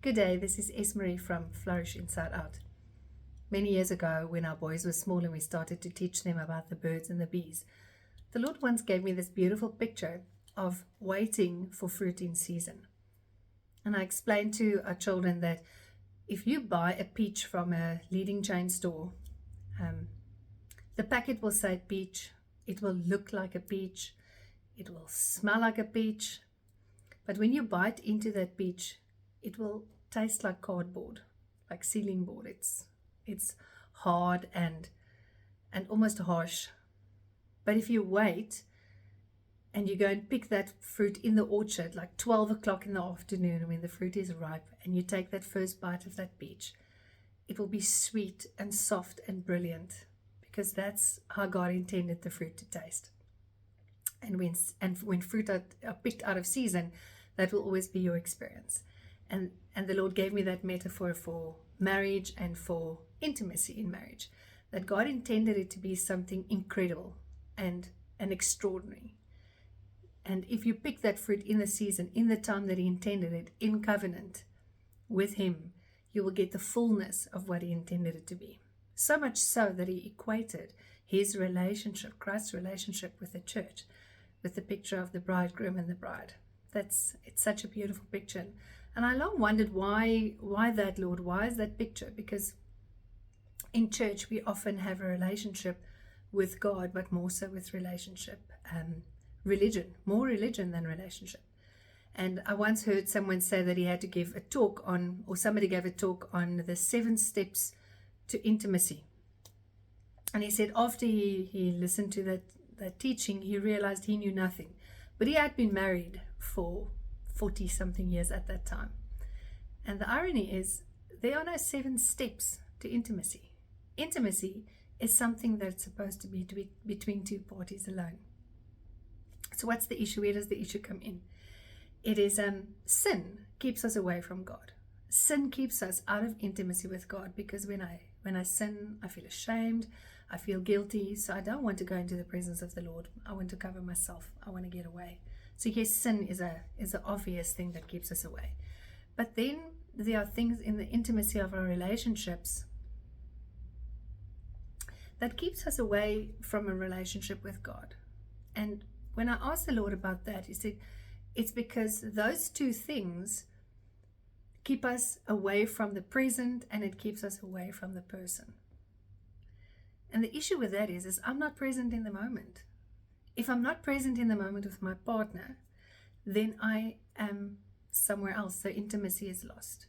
Good day, this is Esmery from Flourish Inside Out. Many years ago, when our boys were small and we started to teach them about the birds and the bees, the Lord once gave me this beautiful picture of waiting for fruit in season. And I explained to our children that if you buy a peach from a leading chain store, the packet will say peach, it will look like a peach, it will smell like a peach, but when you bite into that peach, it will taste like cardboard, like ceiling board. It's hard and almost harsh. But if you wait and you go and pick that fruit in the orchard, like 12 o'clock in the afternoon when the fruit is ripe, and you take that first bite of that peach, it will be sweet and soft and brilliant, because that's how God intended the fruit to taste. And when fruit are picked out of season, that will always be your experience. And the Lord gave me that metaphor for marriage and for intimacy in marriage, that God intended it to be something incredible and extraordinary. And if you pick that fruit in the season, in the time that He intended it, in covenant with Him, you will get the fullness of what He intended it to be. So much so that He equated His relationship, Christ's relationship with the church, with the picture of the bridegroom and the bride. It's such a beautiful picture. And I long wondered why that, Lord? Why is that picture? Because in church we often have a relationship with God, but more so with religion, more religion than relationship. And I once heard someone say that he had to give a talk on, or somebody gave a talk on the 7 steps to intimacy. And he said after he listened to that teaching, he realized he knew nothing. But he had been married for 40 something years at that time. And the irony is, there are no 7 steps to intimacy. Intimacy is something that's supposed to be between 2 parties alone. So what's the issue? Where does the issue come in? It is sin keeps us away from God. Sin keeps us out of intimacy with God, because when I sin, I feel ashamed, I feel guilty, so I don't want to go into the presence of the Lord. I want to cover myself. I want to get away. So yes, sin is an obvious thing that keeps us away. But then there are things in the intimacy of our relationships that keeps us away from a relationship with God. And when I asked the Lord about that, He said, it's because those 2 things keep us away from the present, and it keeps us away from the person. And the issue with that is I'm not present in the moment. If I'm not present in the moment with my partner, then I am somewhere else. So intimacy is lost.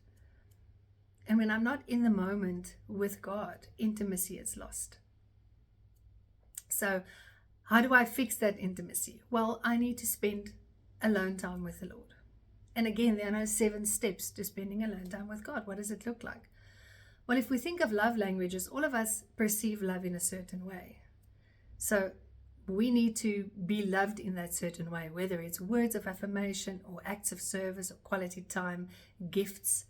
And when I'm not in the moment with God, intimacy is lost. So how do I fix that intimacy? Well, I need to spend alone time with the Lord. And again, there are no 7 steps to spending alone time with God. What does it look like? Well, if we think of love languages, all of us perceive love in a certain way. So we need to be loved in that certain way, whether it's words of affirmation or acts of service or quality time, gifts.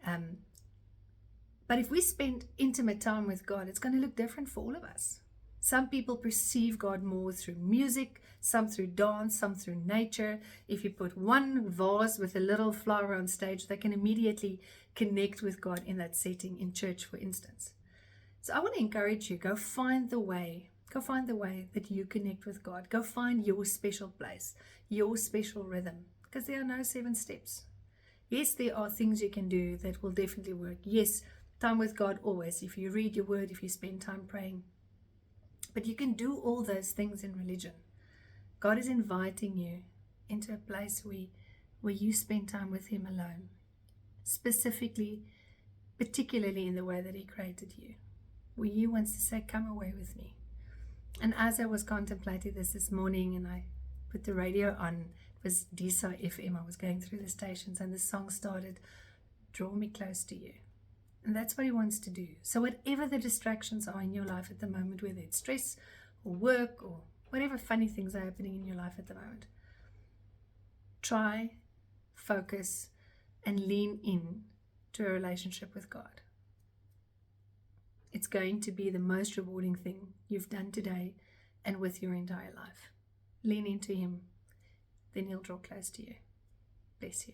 But if we spend intimate time with God, it's going to look different for all of us. Some people perceive God more through music, some through dance, some through nature. If you put one vase with a little flower on stage, they can immediately connect with God in that setting, in church, for instance. So I want to encourage you, go find the way that you connect with God. Go find your special place, your special rhythm, because there are no 7 steps. Yes, there are things you can do that will definitely work. Yes, time with God always. If you read your word, if you spend time praying. But you can do all those things in religion. God is inviting you into a place where you spend time with Him alone. Particularly in the way that He created you. Where He wants to say, come away with me. And as I was contemplating this morning, and I put the radio on, it was DSA FM, I was going through the stations, and the song started, Draw Me Close to You. And that's what He wants to do. So whatever the distractions are in your life at the moment, whether it's stress or work or whatever funny things are happening in your life at the moment, try, focus, and lean in to a relationship with God. It's going to be the most rewarding thing you've done today and with your entire life. Lean into Him, then He'll draw close to you. Bless you.